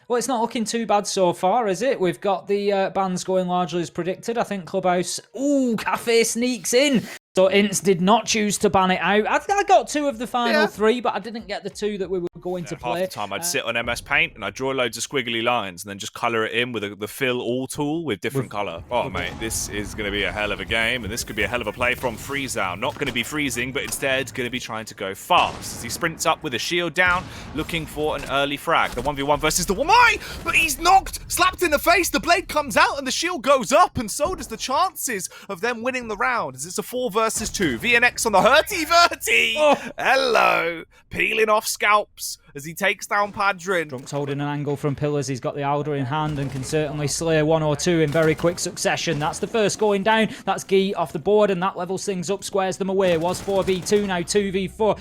Well, it's not looking too bad so far, is it? We've got the bans going largely as predicted. I think Clubhouse... Ooh, Cafe sneaks in. So INTZ did not choose to ban it out. I got 2 of the final 3, but I didn't get the 2 that we were going to play. Half the time I'd sit on MS Paint and I'd draw loads of squiggly lines and then just colour it in with the fill all tool with different colour. Oh, mate, this is going to be a hell of a game, and this could be a hell of a play from Freezow. Not going to be freezing, but instead going to be trying to go fast. As he sprints up with a shield down, looking for an early frag. The 1v1 versus the Wamai, but he's knocked, slapped in the face, the blade comes out and the shield goes up, and so does the chances of them winning the round, as it's a 4 versus 2. VNX on the hurty-verty. Oh. Hello. Peeling off scalps as he takes down Padrin. Drunk's holding an angle from pillars. He's got the Alder in hand and can certainly slay 1 or 2 in very quick succession. That's the first going down. That's Guy off the board, and that levels things up, squares them away. Was 4v2, now 2v4.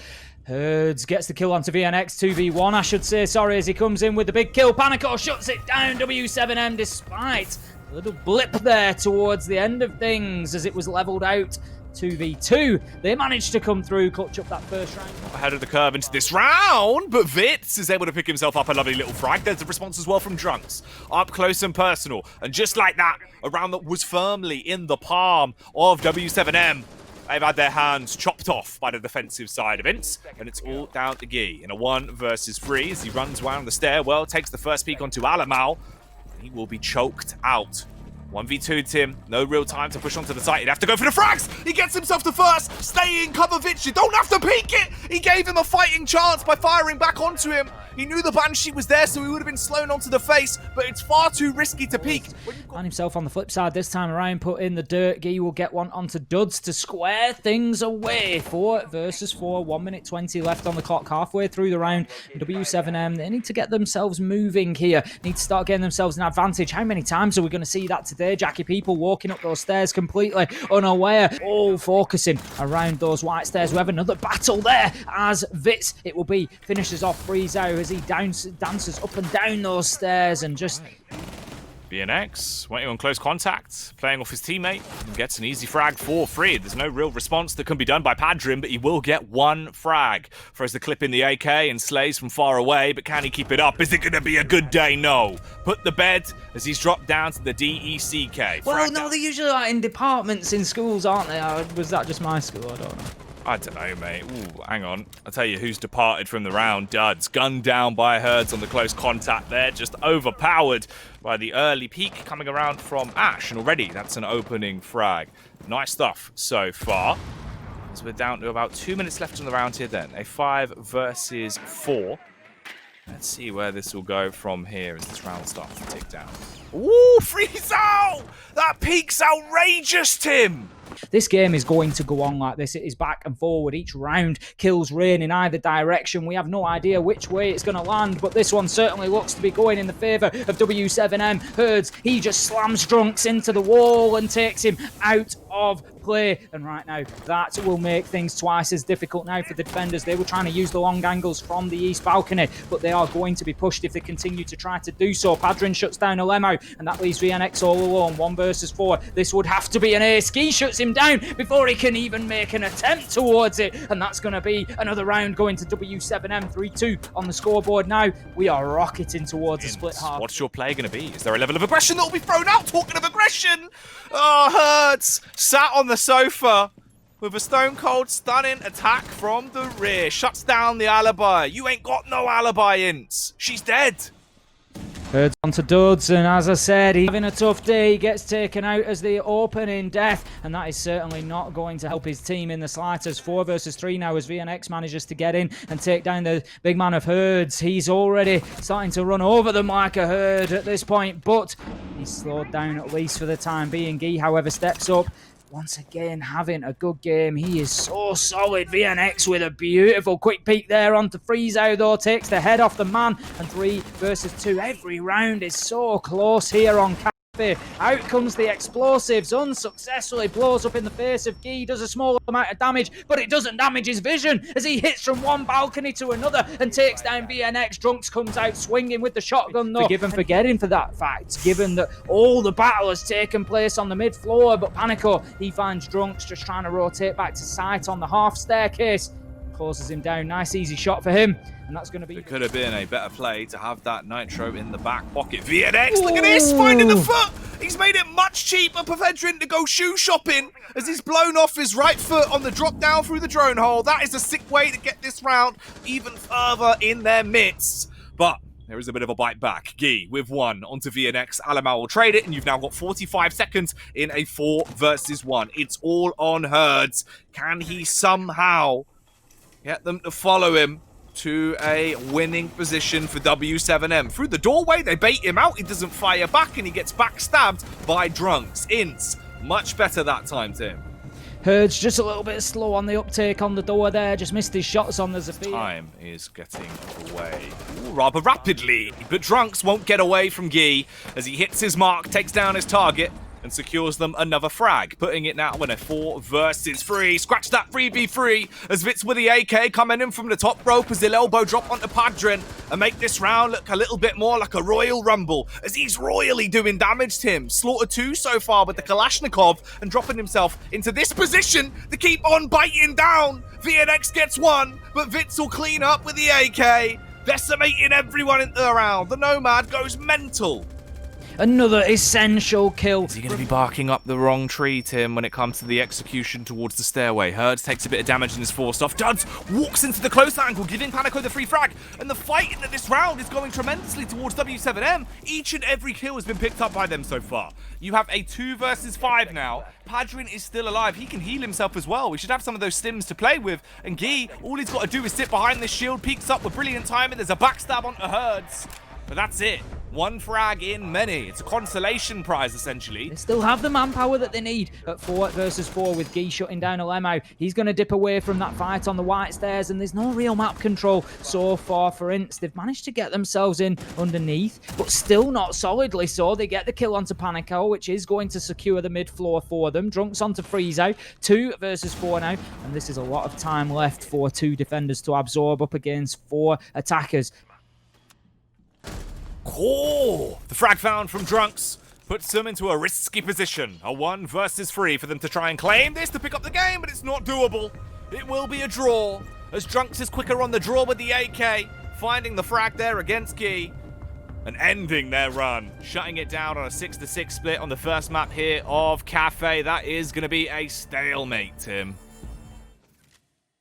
Herds gets the kill onto VNX, 2v1 I should say, sorry, as he comes in with the big kill. Panico shuts it down, W7M, despite a little blip there towards the end of things as it was levelled out. 2v2. They managed to come through, clutch up that first round. Ahead of the curve into this round, but Vitz is able to pick himself up a lovely little frag. There's a response as well from Drunks. Up close and personal. And just like that, a round that was firmly in the palm of W7M. They've had their hands chopped off by the defensive side of INTZ, and it's all down to Guy in a 1 versus 3 as he runs around the stairwell, takes the first peek onto Alamal. He will be choked out. 1v2 Tim, no real time to push onto the site. He'd have to go for the frags. He gets himself the first. Stay in cover, Vitch. You don't have to peek it. He gave him a fighting chance by firing back onto him. He knew the Banshee was there, so he would have been slown onto the face, but it's far too risky to peek. And himself on the flip side this time around, put in the dirt. Guy will get one onto Duds to square things away. 4 versus 4, 1 minute 20 left on the clock, halfway through the round. W7M, they need to get themselves moving here. Need to start getting themselves an advantage. How many times are we going to see that today, Jackie? People walking up those stairs completely unaware, all focusing around those white stairs. We have another battle there as Vitz, it will be, finishes off Freezow as he dances up and down those stairs and just... VNX waiting on close contact, playing off his teammate, and gets an easy frag for free. There's no real response that can be done by Padrin, but he will get 1 frag. Throws the clip in the AK and slays from far away, but can he keep it up? Is it going to be a good day? No. Put the bed as he's dropped down to the DECK. Well, no, they're usually like in departments in schools, aren't they? Or was that just my school? I don't know. I don't know, mate. Ooh, hang on. I'll tell you who's departed from the round. Duds. Gunned down by Herds on the close contact there. Just overpowered by the early peek coming around from Ash. And already that's an opening frag. Nice stuff so far. As we're down to about 2 minutes left on the round here then. A 5 versus 4. Let's see where this will go from here as this round starts to tick down. Ooh, Freezow! That peak's outrageous, Tim! This game is going to go on like this. It is back and forward. Each round kills rain in either direction. We have no idea which way it's going to land, but this one certainly looks to be going in the favour of W7M. Herds, he just slams Drunks into the wall and takes him out of play. And right now, that will make things twice as difficult now for the defenders. They were trying to use the long angles from the east balcony, but they are going to be pushed if they continue to try to do so. Padrin shuts down Alemo, and that leaves VNX all alone. 1 versus 4. This would have to be an ace. Ski shuts him down before he can even make an attempt towards it, and that's going to be another round going to W7M. 3-2 on the scoreboard now. We are rocketing towards a split half. What's your play going to be? Is there a level of aggression that will be thrown out? Talking of aggression, oh, Hertz sat on the sofa with a stone cold stunning attack from the rear. Shuts down the alibi. You ain't got no alibi, INTZ. She's dead. Herds onto Duds, and as I said, he's having a tough day. He gets taken out as the opening death, and that is certainly not going to help his team in the slightest. 4 versus 3 now as VNX manages to get in and take down the big man of Herds. He's already starting to run over them like a herd at this point, but he's slowed down at least for the time being. Guy, however, steps up. Once again, having a good game. He is so solid. VNX with a beautiful quick peek there onto Freezow, though. Takes the head off the man. And 3 versus 2. Every round is so close here on Cafe. Out comes the explosives. Unsuccessfully blows up in the face of Guy. Does a small amount of damage, but it doesn't damage his vision as he hits from one balcony to another and takes down VNX. Drunks comes out swinging with the shotgun, though. Forgive and forgetting for that fact, given that all the battle has taken place on the mid floor. But Panico, he finds Drunks just trying to rotate back to sight on the half staircase. closes him down. Nice easy shot for him, and that's going to be... It could have been a better play to have that Nitro in the back pocket. VNX, look at this, finding the foot. He's made it much cheaper for Pedrin to go shoe shopping as he's blown off his right foot on the drop down through the drone hole. That is a sick way to get this round even further in their midst. But there is a bit of a bite back. Guy with one onto VNX. Alamar will trade it, and you've now got 45 seconds in a 4 versus 1. It's all on Herds. Can he somehow get them to follow him to a winning position for W7M? Through the doorway, they bait him out. He doesn't fire back, and he gets backstabbed by Drunks. INTZ, much better that time, Tim. Herds just a little bit slow on the uptake on the door there. Just missed his shots on the Zafir. Time is getting away rather rapidly, but Drunks won't get away from Guy as he hits his mark, takes down his target, and secures them another frag, putting it now in a 4 versus 3. Scratch that 3v3 as Vitz with the AK coming in from the top rope as he'll elbow drop onto Padrin and make this round look a little bit more like a Royal Rumble as he's royally doing damage to him. Slaughtered 2 so far with the Kalashnikov and dropping himself into this position to keep on biting down. VNX gets 1, but Vitz will clean up with the AK, decimating everyone in the round. The Nomad goes mental. Another essential kill. Is he going to be barking up the wrong tree, Tim, when it comes to the execution towards the stairway? Herds takes a bit of damage and is forced off. Duds walks into the close angle, giving Panico the free frag. And the fight into this round is going tremendously towards W7M. Each and every kill has been picked up by them so far. You have a 2 versus 5 now. Padrin is still alive. He can heal himself as well. We should have some of those stims to play with. And Guy, all he's got to do is sit behind this shield, peeks up with brilliant timing. There's a backstab onto Herds. But that's it. 1 frag in many. It's a consolation prize, essentially. They still have the manpower that they need at 4 versus 4 with Guy shutting down Alemao. He's going to dip away from that fight on the white stairs, and there's no real map control so far for INTZ. They've managed to get themselves in underneath, but still not solidly so. They get the kill onto Panico, which is going to secure the mid-floor for them. Drunks onto Freezo. 2 versus 4 now, and this is a lot of time left for 2 defenders to absorb up against 4 attackers. Oh, the frag found from Drunks puts them into a risky position. A 1 versus 3 for them to try and claim this to pick up the game, but it's not doable. It will be a draw, as Drunks is quicker on the draw with the AK, finding the frag there against Guy, and ending their run, shutting it down on a 6-6 split on the first map here of Cafe. That is going to be a stalemate, Tim.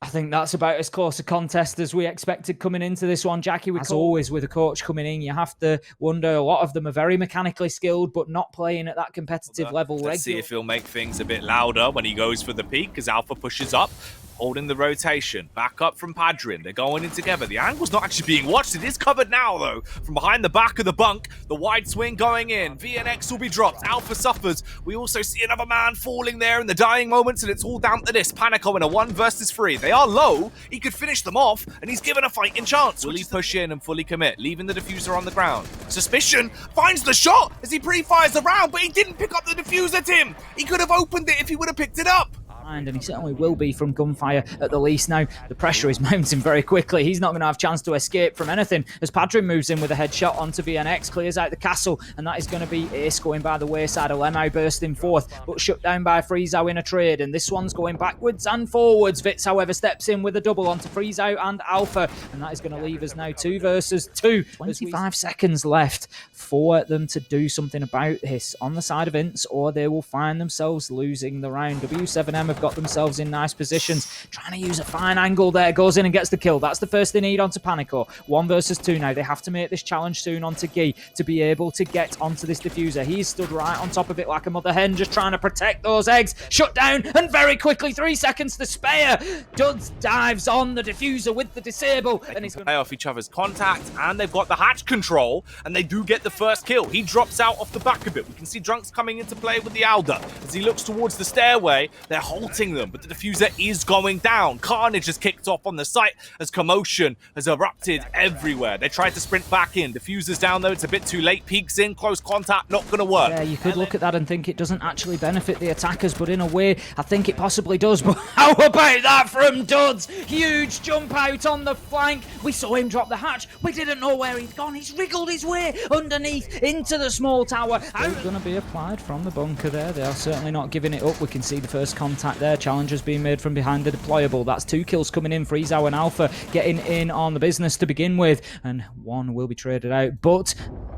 I think that's about as close a contest as we expected coming into this one, Jackie. As always, with a coach coming in, you have to wonder. A lot of them are very mechanically skilled, but not playing at that competitive level. Let's see if he'll make things a bit louder when he goes for the peak, as Alpha pushes up, holding the rotation. Back up from Padrin. They're going in together. The angle's not actually being watched. It is covered now, though. From behind the back of the bunk, the wide swing going in. VNX will be dropped. Alpha suffers. We also see another man falling there in the dying moments, and it's all down to this. Panico in a 1 versus 3. They are low. He could finish them off, and he's given a fighting chance. Will he push in and fully commit, leaving the diffuser on the ground? Suspicion finds the shot as he pre-fires the round, but he didn't pick up the diffuser, Tim. He could have opened it if he would have picked it up. And he certainly will be from gunfire at the least. Now, the pressure is mounting very quickly. He's not going to have a chance to escape from anything as Padrin moves in with a headshot onto VNX, clears out the castle, and that is going to be Ace going by the wayside. Alemao bursting forth, but shut down by Freezo in a trade, and this one's going backwards and forwards. Vitz, however, steps in with a double onto Freezo and Alpha, and that is going to leave us now 2 versus 2. 25 seconds left for them to do something about this on the side of INTZ, or they will find themselves losing the round. W7M have got themselves in nice positions, trying to use a fine angle there, goes in and gets the kill. That's the first they need onto Panico. 1 versus 2 now. They have to make this challenge soon onto Guy to be able to get onto this diffuser. He's stood right on top of it like a mother hen, just trying to protect those eggs. Shut down, and very quickly, 3 seconds to spare. Duds dives on the diffuser with the disable, and he's going to play off each other's contact, and they've got the hatch control, and they do get the first kill. He drops out off the back of it. We can see Drunks coming into play with the Alda. As he looks towards the stairway, they're halting them, but the diffuser is going down. Carnage has kicked off on the site as commotion has erupted everywhere. They tried to sprint back in. Diffuser's down though, it's a bit too late. Peeks in, close contact, not going to work. Yeah, you could look at that and think it doesn't actually benefit the attackers, but in a way, I think it possibly does. But how about that from Duds? Huge jump out on the flank. We saw him drop the hatch. We didn't know where he'd gone. He's wriggled his way underneath into the small tower. Still going to be applied from the bunker there. They are certainly not giving it up. We can see the first contact right there. Challengers being made from behind the deployable. That's 2 kills coming in. Freezow and Alpha getting in on the business to begin with, and 1 will be traded out. But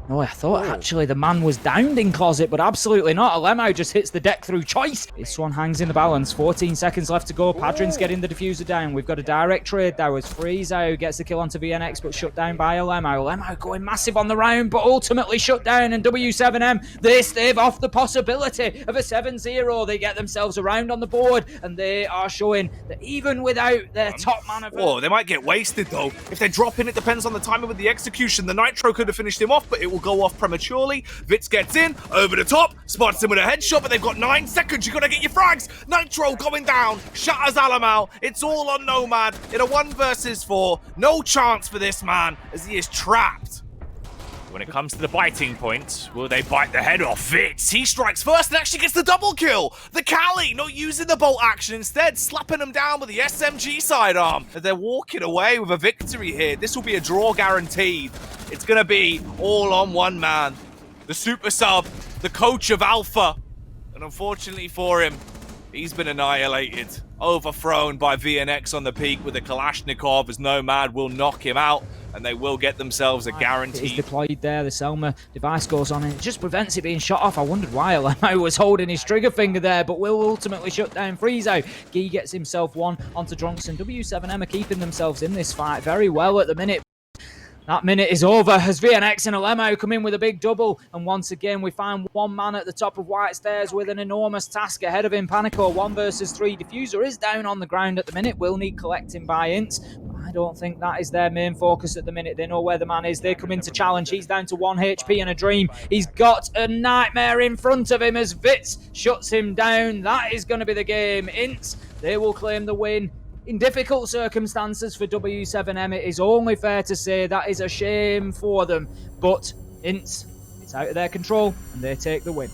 no, I thought actually the man was downed in Closet, but absolutely not. Alemo just hits the deck through choice. This one hangs in the balance. 14 seconds left to go. Padrin's getting the diffuser down. We've got a direct trade there as Freezow gets the kill onto VNX, but shut down by Alemo. Alemo going massive on the round, but ultimately shut down. And W7M, they stave off the possibility of a 7-0. They get themselves around on the board, and they are showing that even without their top man of... Oh, they might get wasted though. If they're dropping, it depends on the timing with the execution. The Nitro could have finished him off, but it will go off prematurely. Vitz gets in, over the top, spots him with a headshot, but they've got 9 seconds. You gotta get your frags. Nitro going down, shatters Alamal. It's all on Nomad in a 1 versus 4. No chance for this man as he is trapped. When it comes to the biting point, will they bite the head off Vitz? He strikes first and actually gets the double kill. The Cali not using the bolt action, instead slapping him down with the SMG sidearm. As they're walking away with a victory here. This will be a draw guaranteed. It's going to be all on one man. The super sub, the coach of Alpha. And unfortunately for him, he's been annihilated. Overthrown by VNX on the peak with a Kalashnikov as Nomad will knock him out. And they will get themselves a guaranteed... It is deployed there. The Selma device goes on and it just prevents it being shot off. I wondered why Alemo was holding his trigger finger there, but will ultimately shut down Freezow. Gee gets himself 1 onto Drunks, and W7M are keeping themselves in this fight very well at the minute. That minute is over as VNX and Alemo come in with a big double. And once again, we find one man at the top of White Stairs with an enormous task ahead of him. Panico, 1 versus 3. Diffuser is down on the ground at the minute. Will need collecting by INTZ. I don't think that is their main focus at the minute. They know where the man is. They come in to challenge. He's down to 1 HP and a dream. He's got a nightmare in front of him as Vitz shuts him down. That is going to be the game. INTZ, they will claim the win. In difficult circumstances for W7M, it is only fair to say that is a shame for them. But INTZ, it's out of their control, and they take the win.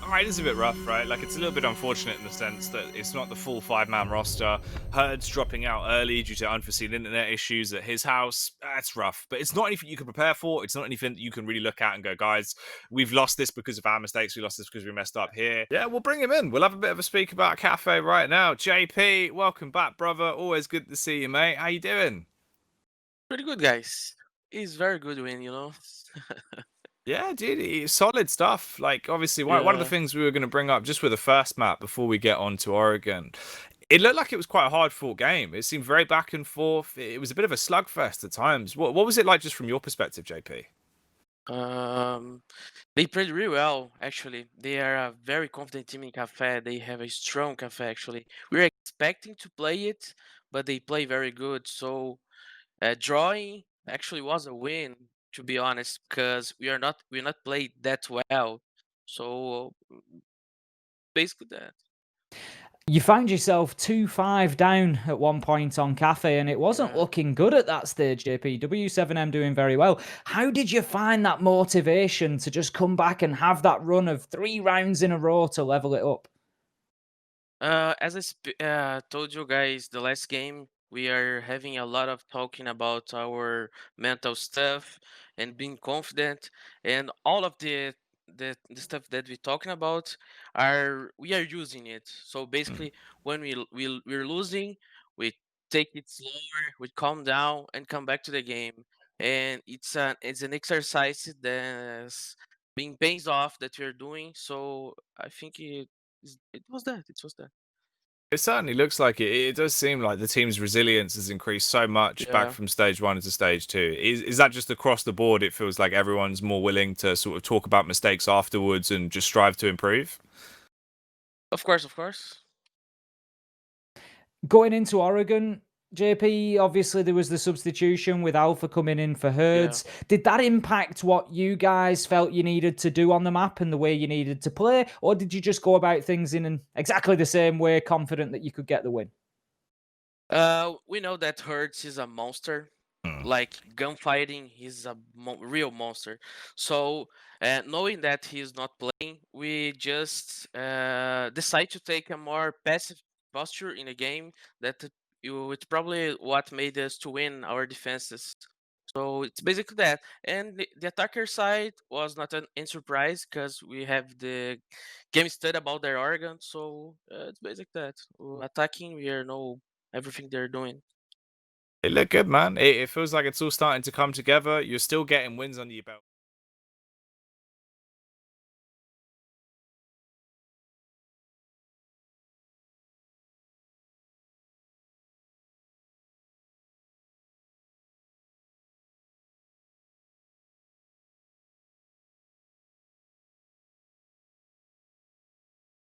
Alright, it's a bit rough, right? Like, it's a little bit unfortunate in the sense that it's not the full 5-man roster. Herd's dropping out early due to unforeseen internet issues at his house. That's rough. But it's not anything you can prepare for. It's not anything that you can really look at and go, guys, we've lost this because of our mistakes. We lost this because we messed up here. Yeah, we'll bring him in. We'll have a bit of a speak about Cafe right now. JP, welcome back, brother. Always good to see you, mate. How you doing? Pretty good, guys. It's very good win, you know. Yeah, dude, solid stuff. Like, obviously, one of the things we were going to bring up just with the first map before we get on to Oregon, it looked like it was quite a hard-fought game. It seemed very back and forth. It was a bit of a slugfest at times. What was it like just from your perspective, JP? They played really well, actually. They are a very confident team in Cafe. They have a strong Cafe, actually. We were expecting to play it, but they play very good. So drawing actually was a win, to be honest, because we're not played that well. So basically that. You found yourself 2-5 down at one point on Cafe, and it wasn't looking good at that stage, JP. W7M doing very well. How did you find that motivation to just come back and have that run of 3 rounds in a row to level it up? As I told you guys, the last game, we are having a lot of talking about our mental stuff and being confident, and all of the stuff that we're talking about we are using it. So basically, when we're losing, we take it slower, we calm down, and come back to the game. And it's an exercise that's being pays off that we're doing. So I think it was that. It was that. It certainly looks like it. It does seem like the team's resilience has increased so much back Yeah. from stage 1 into stage 2. Is that just across the board? It feels like everyone's more willing to sort of talk about mistakes afterwards and just strive to improve? Of course, of course. Going into Oregon, JP, obviously there was the substitution with Alpha coming in for Herds. Did that impact what you guys felt you needed to do on the map and the way you needed to play? Or did you just go about things in exactly the same way, confident that you could get the win? We know that Hertz is a monster. Like gunfighting, he's a real monster. So knowing that he's not playing, we just decide to take a more passive posture in a game. It's probably what made us to win our defenses. So it's basically that. And the attacker side was not any surprise because we have the game study about their organ. So it's basically that. Attacking, we know everything they're doing. It looked good, man. It feels like it's all starting to come together. You're still getting wins under your belt.